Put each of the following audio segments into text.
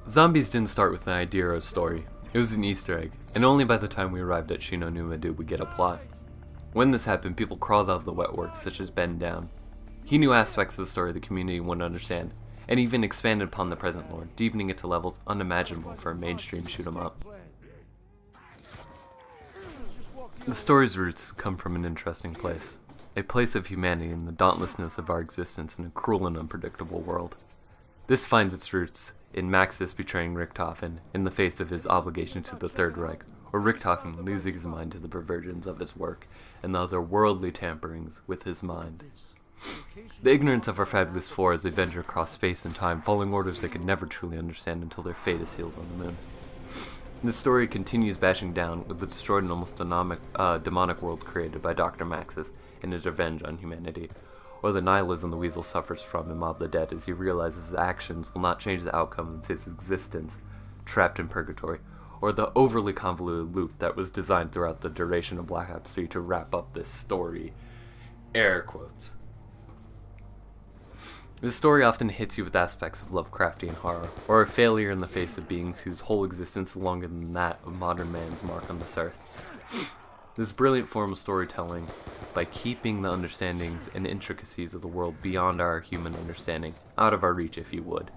Zombies didn't start with an idea or a story. It was an Easter egg, and only by the time we arrived at Shino Numa did we get a plot. When this happened, people crawled out of the wet work, such as Ben Down. He knew aspects of the story the community wouldn't understand, and even expanded upon the present lore, deepening it to levels unimaginable for a mainstream shoot-'em-up. The story's roots come from an interesting place. A place of humanity and the dauntlessness of our existence in a cruel and unpredictable world. This finds its roots in Maxis betraying Richthofen in the face of his obligation to the Third Reich, or Richthofen losing his mind to the perversions of his work and the otherworldly tamperings with his mind. The ignorance of our fabulous four as they venture across space and time, following orders they could never truly understand until their fate is sealed on the moon. This story continues bashing down with the destroyed and almost demonic world created by Dr. Maxis in his revenge on humanity, or the nihilism the Weasel suffers from in Mob of the Dead as he realizes his actions will not change the outcome of his existence, trapped in purgatory, or the overly convoluted loop that was designed throughout the duration of Black Ops 3 to wrap up this story. Air quotes. This story often hits you with aspects of Lovecraftian horror, or a failure in the face of beings whose whole existence is longer than that of modern man's mark on this earth. This brilliant form of storytelling, by keeping the understandings and intricacies of the world beyond our human understanding, out of our reach if you would.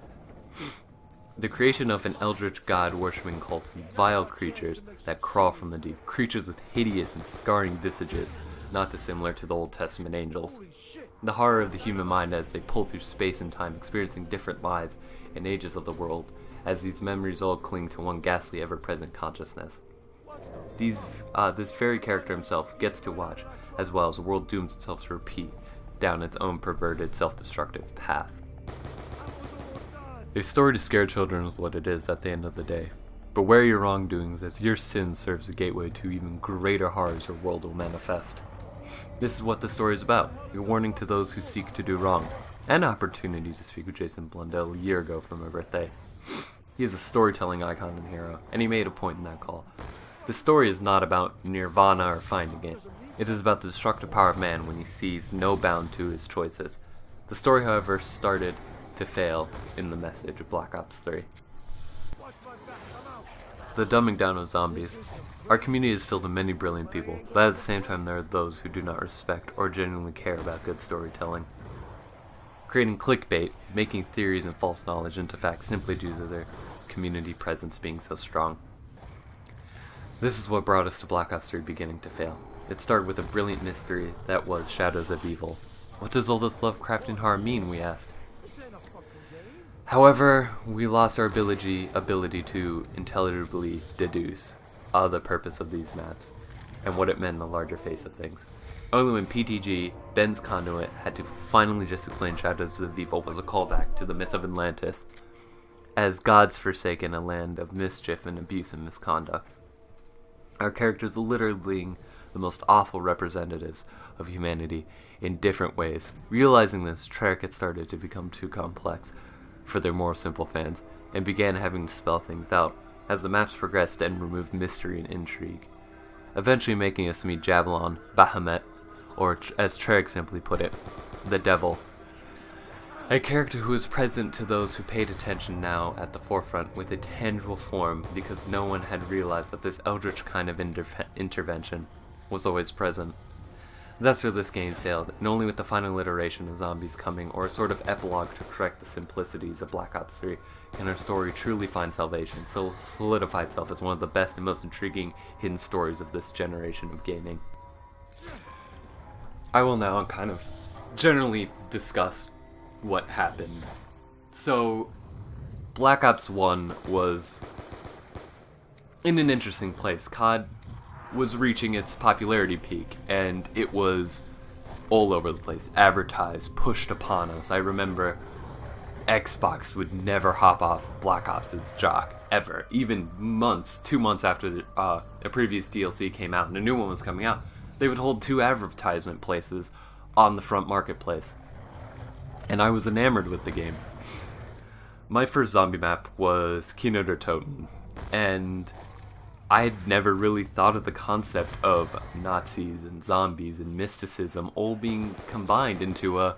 The creation of an eldritch god-worshipping cult of vile creatures that crawl from the deep, creatures with hideous and scarring visages, not dissimilar to the Old Testament angels. The horror of the human mind as they pull through space and time, experiencing different lives and ages of the world, as these memories all cling to one ghastly, ever-present consciousness. This very character himself gets to watch, as well as the world dooms itself to repeat down its own perverted, self-destructive path. A story to scare children is what it is at the end of the day. Beware your wrongdoings, as your sin serves the gateway to even greater horrors your world will manifest. This is what the story is about, a warning to those who seek to do wrong, and an opportunity to speak with Jason Blundell a year ago for my birthday. He is a storytelling icon and hero, and he made a point in that call. The story is not about nirvana or finding it. It is about the destructive power of man when he sees no bound to his choices. The story, however, started to fail in the message of Black Ops 3. The dumbing down of zombies. Our community is filled with many brilliant people, but at the same time there are those who do not respect or genuinely care about good storytelling. Creating clickbait, making theories and false knowledge into facts simply due to their community presence being so strong. This is what brought us to Black Ops 3 beginning to fail. It started with a brilliant mystery that was Shadows of Evil. What does all this Lovecraftian horror mean, we asked. However, we lost our ability to intelligibly deduce the purpose of these maps, and what it meant in the larger face of things. Only when PTG, Ben's Conduit, had to finally just explain Shadows of Evil was a callback to the myth of Atlantis, as gods forsaken a land of mischief and abuse and misconduct. Our characters are literally being the most awful representatives of humanity in different ways. Realizing this, Treyarch had started to become too complex for their more simple fans, and began having to spell things out, as the maps progressed and removed mystery and intrigue, eventually making us meet Javelon, Bahamut, or as Treyarch simply put it, the Devil. A character who is present to those who paid attention now at the forefront with a tangible form because no one had realized that this eldritch kind of intervention was always present. That's where this game failed, and only with the final iteration of zombies coming, or a sort of epilogue to correct the simplicities of Black Ops 3, can our story truly find salvation, so solidify itself as one of the best and most intriguing hidden stories of this generation of gaming. I will now kind of generally discuss what happened. So, Black Ops 1 was in an interesting place. COD was reaching its popularity peak, and it was all over the place, advertised, pushed upon us. I remember Xbox would never hop off Black Ops' jock, ever. Even 2 months after a previous DLC came out and a new one was coming out, they would hold 2 advertisement places on the front marketplace. And I was enamored with the game. My first zombie map was Kino der Toten, and I had never really thought of the concept of Nazis and zombies and mysticism all being combined into a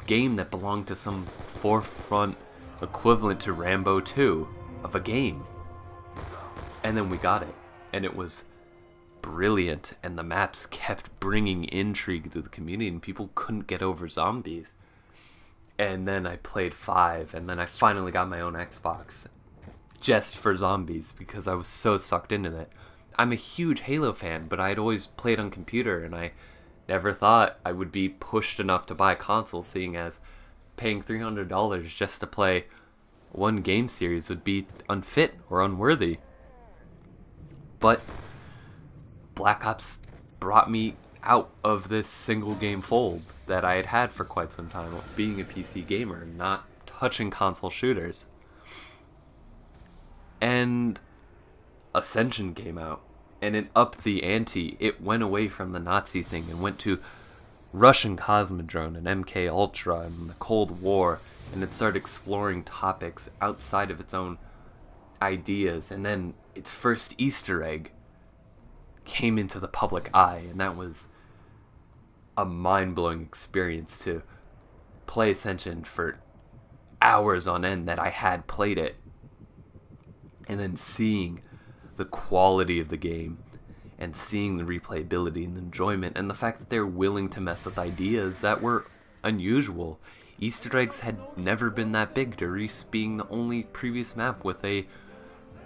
game that belonged to some forefront equivalent to Rambo 2. of a game. And then we got it, and it was brilliant, and the maps kept bringing intrigue to the community, and people couldn't get over zombies. And then I played 5, and then I finally got my own Xbox just for zombies because I was so sucked into it. I'm a huge Halo fan, but I'd always played on computer, and I never thought I would be pushed enough to buy a console, seeing as paying $300 just to play one game series would be unfit or unworthy. But Black Ops brought me out of this single game fold that I had had for quite some time of being a PC gamer, not touching console shooters. And Ascension came out, and it upped the ante. It went away from the Nazi thing and went to Russian Cosmodrome and MK Ultra and the Cold War, and it started exploring topics outside of its own ideas. And then its first Easter egg came into the public eye, and that was a mind-blowing experience to play Ascension for hours on end that I had played it, and then seeing the quality of the game and seeing the replayability and the enjoyment and the fact that they're willing to mess with ideas that were unusual. Easter eggs had never been that big, Darius being the only previous map with a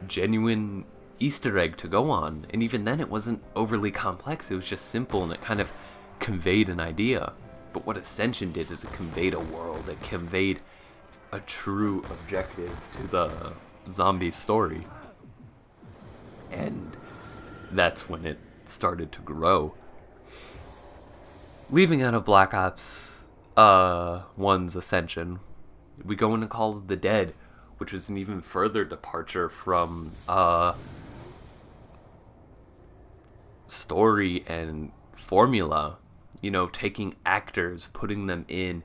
genuine Easter egg to go on, and even then it wasn't overly complex, it was just simple and it kind of conveyed an idea. But what Ascension did is it conveyed a world, it conveyed a true objective to the zombie story, and that's when it started to grow. Leaving out of Black Ops 1's Ascension, we go into Call of the Dead, which was an even further departure from story and formula. You know, taking actors, putting them in,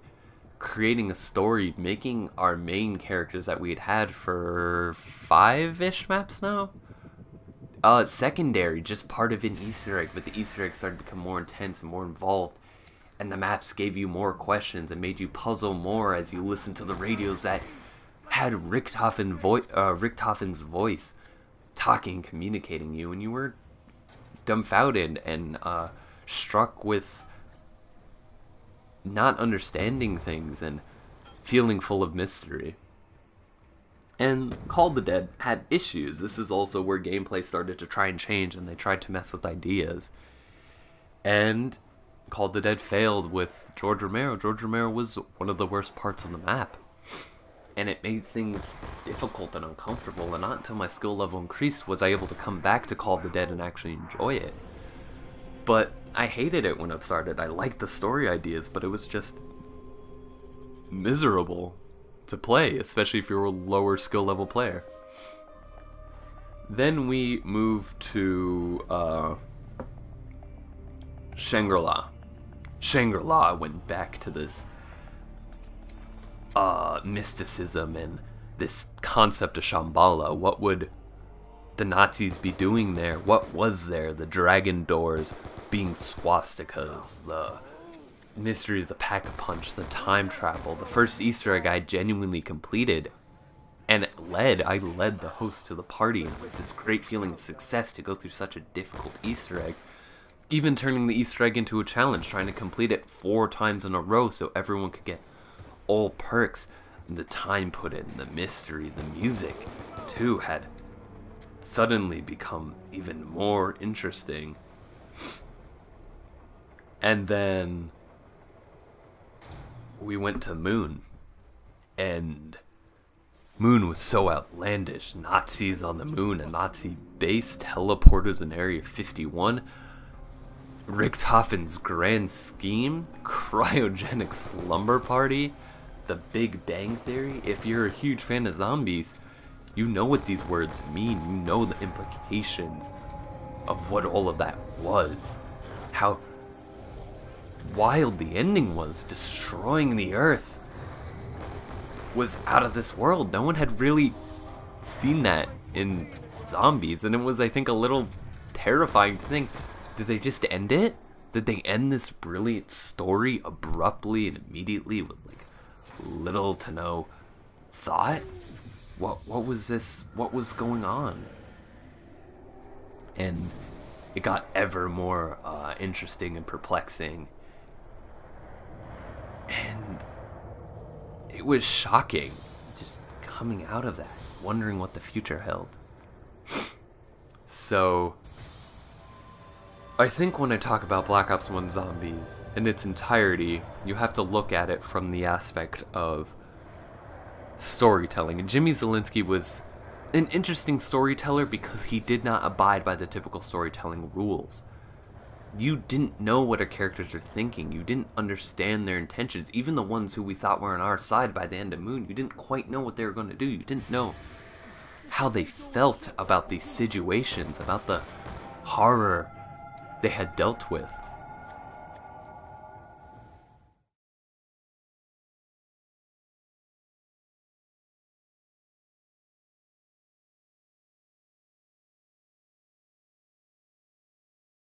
creating a story, making our main characters that we had had for 5-ish maps now. Secondary, just part of an Easter egg, but the Easter egg started to become more intense and more involved, and the maps gave you more questions and made you puzzle more as you listened to the radios that had Richthofen's voice talking, communicating you, and you were dumbfounded and struck with not understanding things and feeling full of mystery. And Call of the Dead had issues. This is also where gameplay started to try and change, and they tried to mess with ideas. And Call of the Dead failed with George Romero. George Romero was one of the worst parts of the map, and it made things difficult and uncomfortable, and not until my skill level increased was I able to come back to Call of the Dead and actually enjoy it. But I hated it when it started. I liked the story ideas, but it was just miserable to play, especially if you're a lower skill level player. Then we moved to Shangri-La. Shangri-La went back to this mysticism and this concept of Shambhala. What would the Nazis be doing there? What was there? The dragon doors being swastikas, the mysteries, the pack-a-punch, the time travel. The first Easter egg I genuinely completed, and I led the host to the party, and it was this great feeling of success to go through such a difficult Easter egg. Even turning the Easter egg into a challenge, trying to complete it 4 times in a row so everyone could get all perks. And the time put in, the mystery, the music, too, had suddenly become even more interesting. And then we went to Moon, and Moon was so outlandish. Nazis on the moon, a Nazi base, teleporters in Area 51, Richthofen's grand scheme, cryogenic slumber party, the Big Bang Theory. If you're a huge fan of zombies, you know what these words mean. You know the implications of what all of that was. How wild the ending was. Destroying the Earth was out of this world. No one had really seen that in zombies, and it was, I think, a little terrifying to think, did they just end it? Did they end this brilliant story abruptly and immediately with like little to no thought? what was this? What was going on? And it got ever more interesting and perplexing. And it was shocking, just coming out of that, wondering what the future held. So, I think when I talk about Black Ops 1 Zombies in its entirety, you have to look at it from the aspect of storytelling. And Jimmy Zielinski was an interesting storyteller because he did not abide by the typical storytelling rules. You didn't know what our characters are thinking. You didn't understand their intentions. Even the ones who we thought were on our side by the end of Moon, you didn't quite know what they were going to do. You didn't know how they felt about these situations, about the horror they had dealt with.